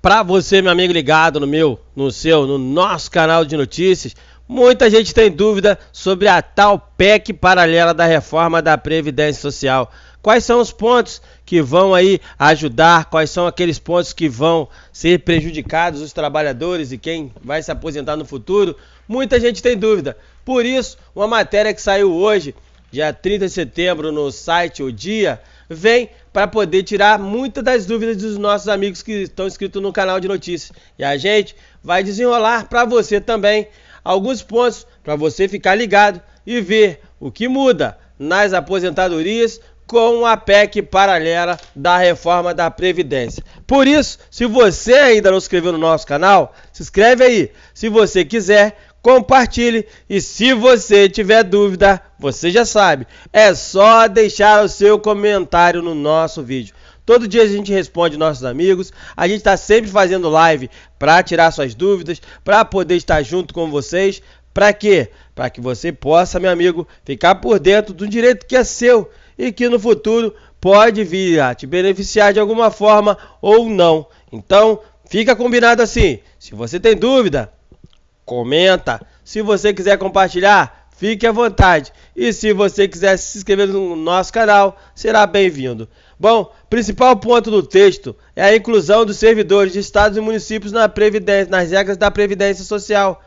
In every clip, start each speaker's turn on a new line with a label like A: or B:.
A: Para você, meu amigo ligado no nosso canal de notícias, muita gente tem dúvida sobre a tal PEC paralela da reforma da Previdência Social. Quais são os pontos que vão aí ajudar? Quais são aqueles pontos que vão ser prejudicados os trabalhadores e quem vai se aposentar no futuro? Muita gente tem dúvida. Por isso, uma matéria que saiu hoje, dia 30 de setembro, no site O Dia, vem para poder tirar muitas das dúvidas dos nossos amigos que estão inscritos no canal de notícias. E a gente vai desenrolar para você também alguns pontos para você ficar ligado e ver o que muda nas aposentadorias com a PEC paralela da reforma da Previdência. Por isso, se você ainda não se inscreveu no nosso canal, se inscreve aí. Se você quiser, compartilhe, e se você tiver dúvida, você já sabe, é só deixar o seu comentário no nosso vídeo. Todo dia a gente responde nossos amigos, a gente está sempre fazendo live para tirar suas dúvidas, para poder estar junto com vocês. Para quê? Para que você possa, meu amigo, ficar por dentro do direito que é seu e que no futuro pode vir a te beneficiar de alguma forma ou não. Então, fica combinado assim. Se você tem dúvida, comenta. Se você quiser compartilhar, fique à vontade. E se você quiser se inscrever no nosso canal, será bem-vindo. Bom, principal ponto do texto é a inclusão dos servidores de estados e municípios nas regras da Previdência Social.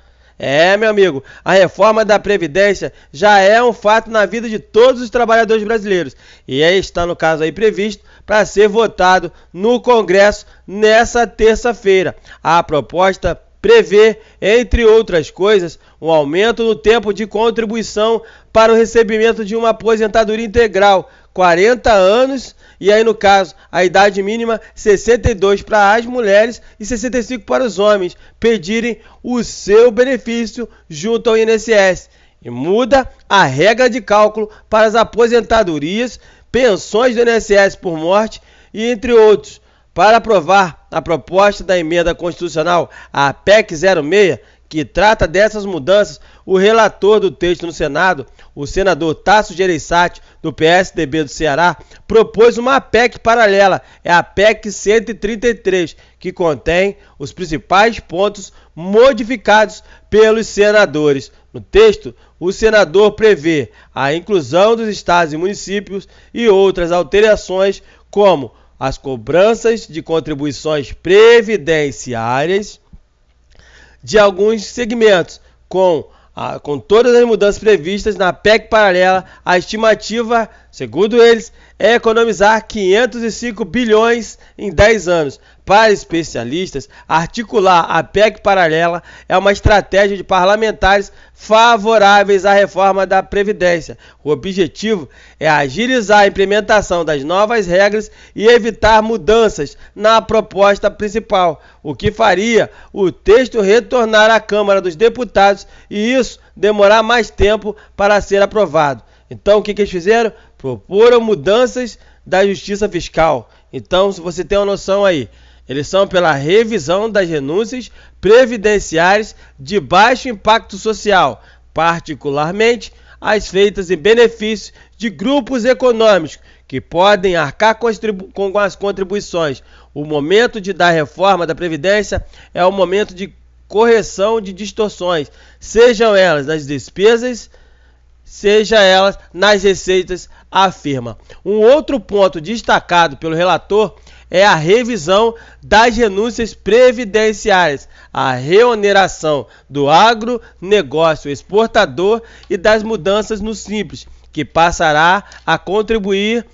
A: Meu amigo, a reforma da Previdência já é um fato na vida de todos os trabalhadores brasileiros. E aí está, no caso aí, previsto para ser votado no Congresso nessa terça-feira. A proposta prevê, entre outras coisas, um aumento no tempo de contribuição para o recebimento de uma aposentadoria integral, 40 anos, e aí no caso, a idade mínima 62 para as mulheres e 65 para os homens pedirem o seu benefício junto ao INSS. E muda a regra de cálculo para as aposentadorias, pensões do INSS por morte e entre outros. Para aprovar a proposta da emenda constitucional, a PEC 06, que trata dessas mudanças, o relator do texto no Senado, o senador Tasso Gereissati, do PSDB do Ceará, propôs uma PEC paralela, é a PEC 133, que contém os principais pontos modificados pelos senadores. No texto, o senador prevê a inclusão dos estados e municípios e outras alterações, como as cobranças de contribuições previdenciárias de alguns segmentos. Com todas as mudanças previstas na PEC paralela, a estimativa, segundo eles, é economizar 505 bilhões em 10 anos. Para especialistas, articular a PEC paralela é uma estratégia de parlamentares favoráveis à reforma da Previdência. O objetivo é agilizar a implementação das novas regras e evitar mudanças na proposta principal, o que faria o texto retornar à Câmara dos Deputados e isso demorar mais tempo para ser aprovado. Então, o que eles fizeram? Proporam mudanças da Justiça Fiscal. Então, se você tem uma noção aí, eles são pela revisão das renúncias previdenciárias de baixo impacto social, particularmente as feitas em benefício de grupos econômicos que podem arcar com as contribuições. O momento da reforma da Previdência é o momento de correção de distorções, sejam elas nas despesas, seja elas nas receitas, afirma. Um outro ponto destacado pelo relator é a revisão das renúncias previdenciárias, a reoneração do agronegócio exportador e das mudanças no Simples, que passará a contribuir,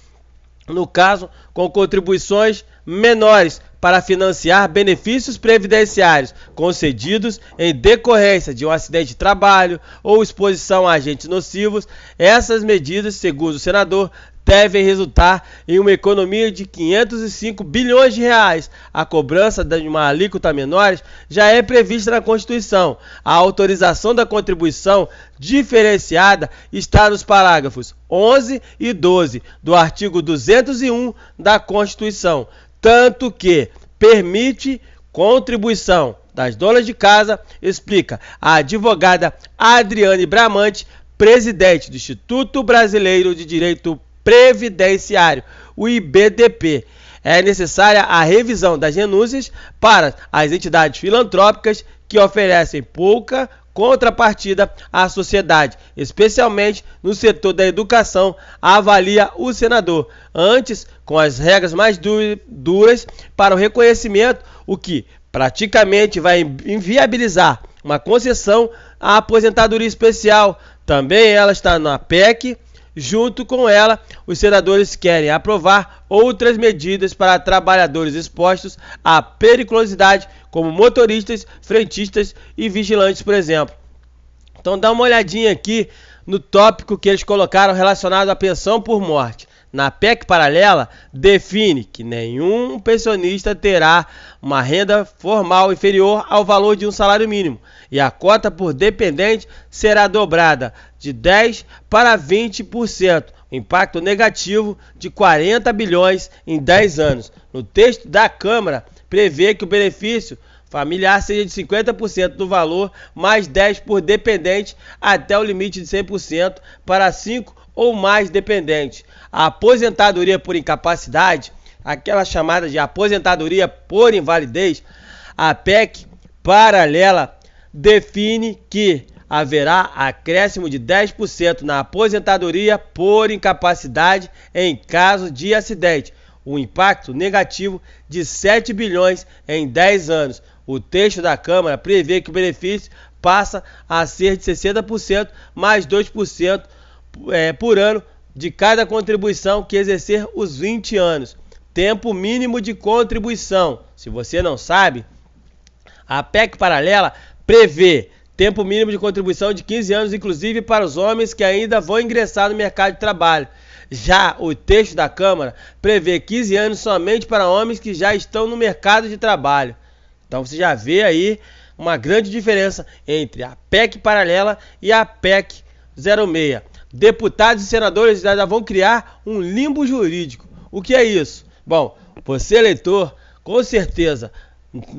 A: no caso, com contribuições menores para financiar benefícios previdenciários concedidos em decorrência de um acidente de trabalho ou exposição a agentes nocivos. Essas medidas, segundo o senador, devem resultar em uma economia de 505 bilhões de reais. A cobrança de uma alíquota menor já é prevista na Constituição. A autorização da contribuição diferenciada está nos parágrafos 11 e 12 do artigo 201 da Constituição, tanto que permite contribuição das donas de casa, explica a advogada Adriane Bramante, presidente do Instituto Brasileiro de Direito Previdenciário, o IBDP. é necessária a revisão das renúncias para as entidades filantrópicas que oferecem pouca contrapartida à sociedade, especialmente no setor da educação, avalia o senador. Antes, com as regras mais duras para o reconhecimento, o que praticamente vai inviabilizar uma concessão à aposentadoria especial. Também ela está na PEC. Junto com ela, os senadores querem aprovar outras medidas para trabalhadores expostos à periculosidade, como motoristas, frentistas e vigilantes, por exemplo. Então dá uma olhadinha aqui no tópico que eles colocaram relacionado à pensão por morte. Na PEC paralela, define que nenhum pensionista terá uma renda formal inferior ao valor de um salário mínimo e a cota por dependente será dobrada de 10% para 20%, impacto negativo de 40 bilhões em 10 anos. No texto da Câmara, prevê que o benefício familiar seja de 50% do valor, mais 10% por dependente, até o limite de 100% para 5 ou mais dependentes. A aposentadoria por incapacidade, aquela chamada de aposentadoria por invalidez, a PEC paralela define que haverá acréscimo de 10% na aposentadoria por incapacidade em caso de acidente, um impacto negativo de 7 bilhões em 10 anos. O texto da Câmara prevê que o benefício passa a ser de 60% mais 2% por ano de cada contribuição que exercer os 20 anos. Tempo mínimo de contribuição. Se você não sabe, a PEC paralela prevê tempo mínimo de contribuição de 15 anos, inclusive para os homens que ainda vão ingressar no mercado de trabalho. Já o texto da Câmara prevê 15 anos somente para homens que já estão no mercado de trabalho. Então você já vê aí uma grande diferença entre a PEC paralela e a PEC 06. Deputados e senadores já vão criar um limbo jurídico. O que é isso? Bom, você eleitor, com certeza,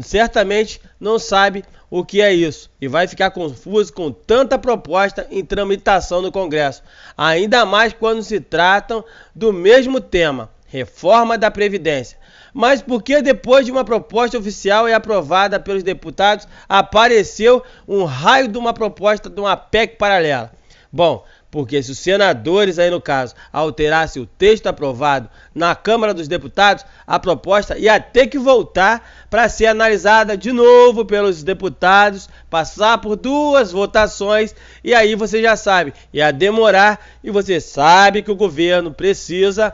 A: certamente não sabe o que é isso e vai ficar confuso com tanta proposta em tramitação no Congresso, ainda mais quando se tratam do mesmo tema, reforma da Previdência. Mas por que depois de uma proposta oficial e aprovada pelos deputados, apareceu um raio de uma proposta de uma PEC paralela? Bom, porque se os senadores, aí no caso, alterassem o texto aprovado na Câmara dos Deputados, a proposta ia ter que voltar para ser analisada de novo pelos deputados, passar por 2 votações, e aí você já sabe, ia demorar, e você sabe que o governo precisa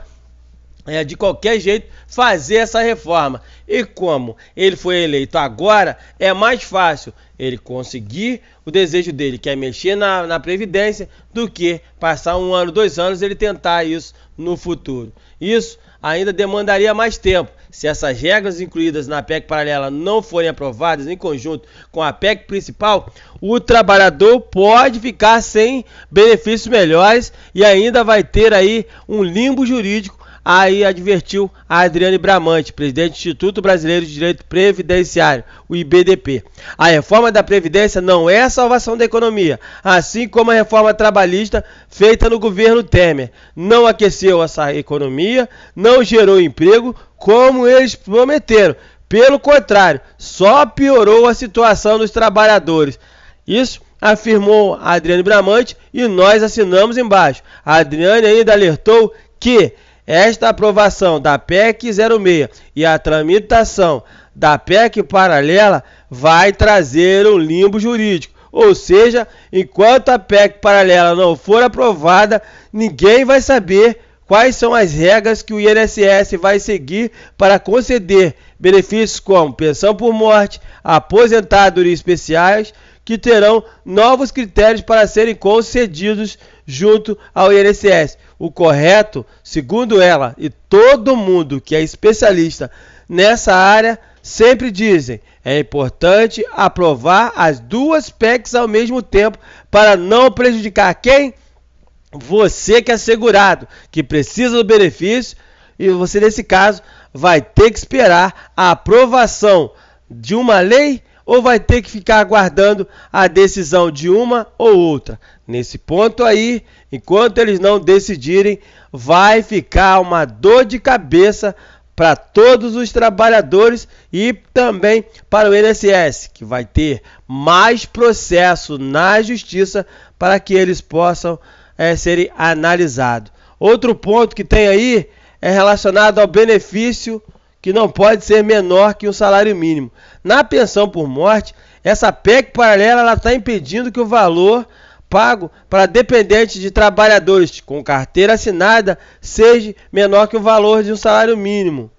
A: de qualquer jeito fazer essa reforma. E como ele foi eleito agora, é mais fácil ele conseguir o desejo dele, que é mexer na Previdência, do que passar 1 ano, 2 anos, ele tentar isso no futuro. Isso ainda demandaria mais tempo. Se essas regras incluídas na PEC paralela não forem aprovadas em conjunto com a PEC principal, o trabalhador pode ficar sem benefícios melhores e ainda vai ter aí um limbo jurídico. Aí advertiu a Adriane Bramante, presidente do Instituto Brasileiro de Direito Previdenciário, o IBDP. A reforma da Previdência não é a salvação da economia, assim como a reforma trabalhista feita no governo Temer. Não aqueceu essa economia, não gerou emprego, como eles prometeram. Pelo contrário, só piorou a situação dos trabalhadores. Isso afirmou a Adriane Bramante e nós assinamos embaixo. A Adriane ainda alertou que esta aprovação da PEC 06 e a tramitação da PEC paralela vai trazer um limbo jurídico. Ou seja, enquanto a PEC paralela não for aprovada, ninguém vai saber quais são as regras que o INSS vai seguir para conceder benefícios como pensão por morte, aposentadoria especiais, que terão novos critérios para serem concedidos junto ao INSS. O correto, segundo ela e todo mundo que é especialista nessa área, sempre dizem, é importante aprovar as 2 PECs ao mesmo tempo para não prejudicar quem? Você que é segurado, que precisa do benefício, e você nesse caso vai ter que esperar a aprovação de uma lei ou vai ter que ficar aguardando a decisão de uma ou outra. Nesse ponto aí, enquanto eles não decidirem, vai ficar uma dor de cabeça para todos os trabalhadores e também para o INSS, que vai ter mais processo na justiça para que eles possam serem analisados. Outro ponto que tem aí é relacionado ao benefício que não pode ser menor que o salário mínimo. Na pensão por morte, essa PEC paralela está impedindo que o valor pago para dependentes de trabalhadores com carteira assinada seja menor que o valor de um salário mínimo.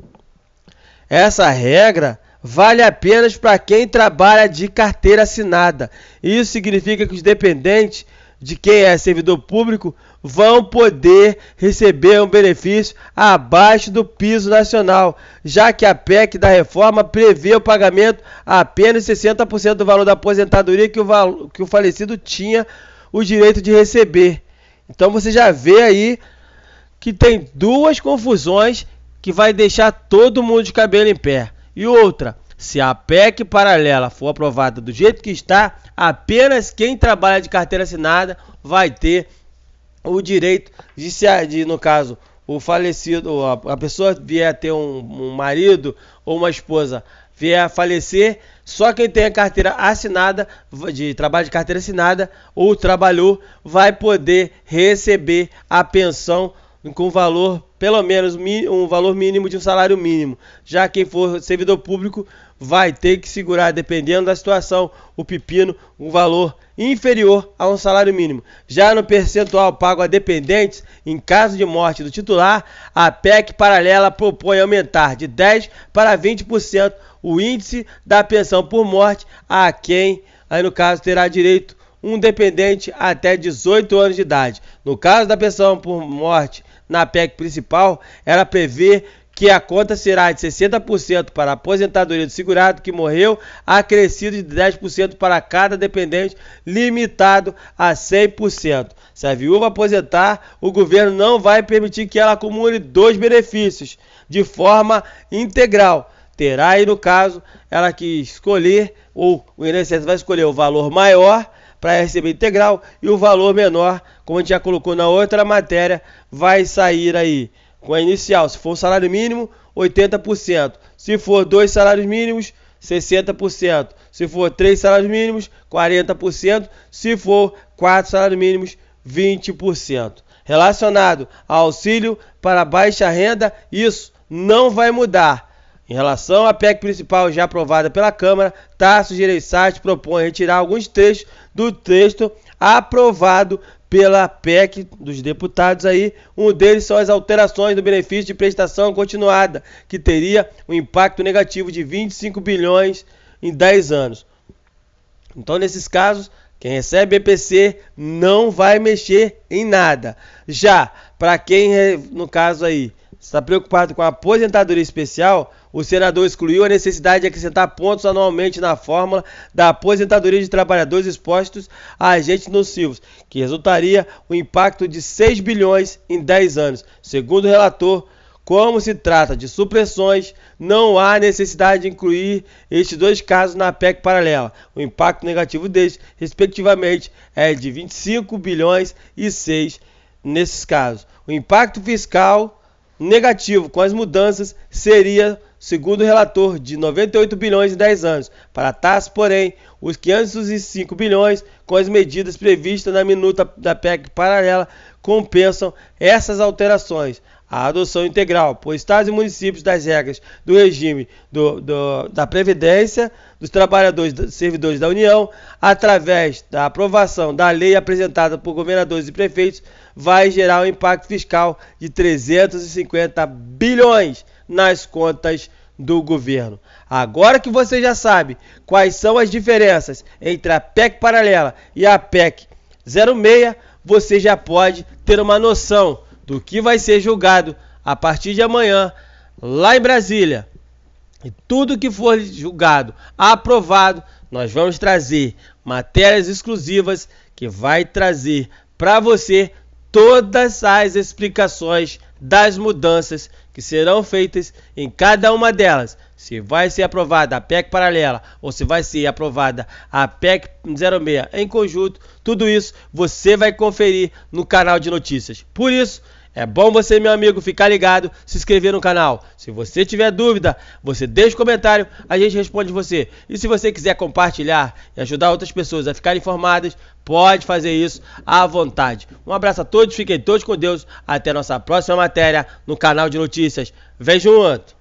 A: Essa regra vale apenas para quem trabalha de carteira assinada. Isso significa que os dependentes de quem é servidor público vão poder receber um benefício abaixo do piso nacional, já que a PEC da reforma prevê o pagamento apenas 60% do valor da aposentadoria que o falecido tinha o direito de receber. Então você já vê aí que tem duas confusões que vai deixar todo mundo de cabelo em pé. E outra, se a PEC paralela for aprovada do jeito que está, apenas quem trabalha de carteira assinada vai ter o direito de no caso, o falecido, a pessoa vier a ter um marido ou uma esposa vier a falecer, só quem tem a carteira assinada, de trabalho de carteira assinada, ou trabalhou, vai poder receber a pensão com valor, pelo menos um valor mínimo de um salário mínimo. Já quem for servidor público vai ter que segurar, dependendo da situação, o pepino, um valor inferior a um salário mínimo. Já no percentual pago a dependentes, em caso de morte do titular, a PEC paralela propõe aumentar de 10% para 20% o índice da pensão por morte a quem, aí no caso, terá direito um dependente até 18 anos de idade. No caso da pensão por morte, na PEC principal, ela prevê que a conta será de 60% para a aposentadoria do segurado que morreu, acrescido de 10% para cada dependente, limitado a 100%. Se a viúva aposentar, o governo não vai permitir que ela acumule dois benefícios de forma integral. Terá aí, no caso, ela que escolher, ou o INSS vai escolher o valor maior para receber integral e o valor menor, como a gente já colocou na outra matéria, vai sair aí com a inicial. Se for um salário mínimo, 80%. Se for 2 salários mínimos, 60%. Se for 3 salários mínimos, 40%. Se for 4 salários mínimos, 20%. Relacionado ao auxílio para baixa renda, isso não vai mudar. Em relação à PEC principal já aprovada pela Câmara, Tasso Gereissati propõe retirar alguns trechos do texto aprovado pela PEC dos deputados aí. Um deles são as alterações do benefício de prestação continuada, que teria um impacto negativo de 25 bilhões em 10 anos. Então, nesses casos, quem recebe BPC não vai mexer em nada. Já para quem, no caso aí, está preocupado com a aposentadoria especial, o senador excluiu a necessidade de acrescentar pontos anualmente na fórmula da aposentadoria de trabalhadores expostos a agentes nocivos, que resultaria um impacto de 6 bilhões em 10 anos. Segundo o relator, como se trata de supressões, não há necessidade de incluir estes dois casos na PEC paralela. O impacto negativo deles, respectivamente, é de 25 bilhões e 6 nesses casos. O impacto fiscal negativo com as mudanças seria, segundo o relator, de 98 bilhões em 10 anos. Para a Tasso, porém, os 505 bilhões com as medidas previstas na minuta da PEC paralela compensam essas alterações. A adoção integral por estados e municípios das regras do regime da Previdência dos trabalhadores servidores da União, através da aprovação da lei apresentada por governadores e prefeitos, vai gerar um impacto fiscal de 350 bilhões nas contas do governo. Agora que você já sabe quais são as diferenças entre a PEC paralela e a PEC 06, você já pode ter uma noção do que vai ser julgado a partir de amanhã lá em Brasília. E tudo que for julgado, aprovado, nós vamos trazer matérias exclusivas que vai trazer para você todas as explicações das mudanças que serão feitas em cada uma delas. Se vai ser aprovada a PEC paralela ou se vai ser aprovada a PEC 06 em conjunto, tudo isso você vai conferir no canal de notícias. Por isso, É bom você, meu amigo, ficar ligado, se inscrever no canal. Se você tiver dúvida, você deixa um comentário, a gente responde você. E se você quiser compartilhar e ajudar outras pessoas a ficarem informadas, pode fazer isso à vontade. Um abraço a todos, fiquem todos com Deus. Até a nossa próxima matéria no canal de notícias. Vem junto!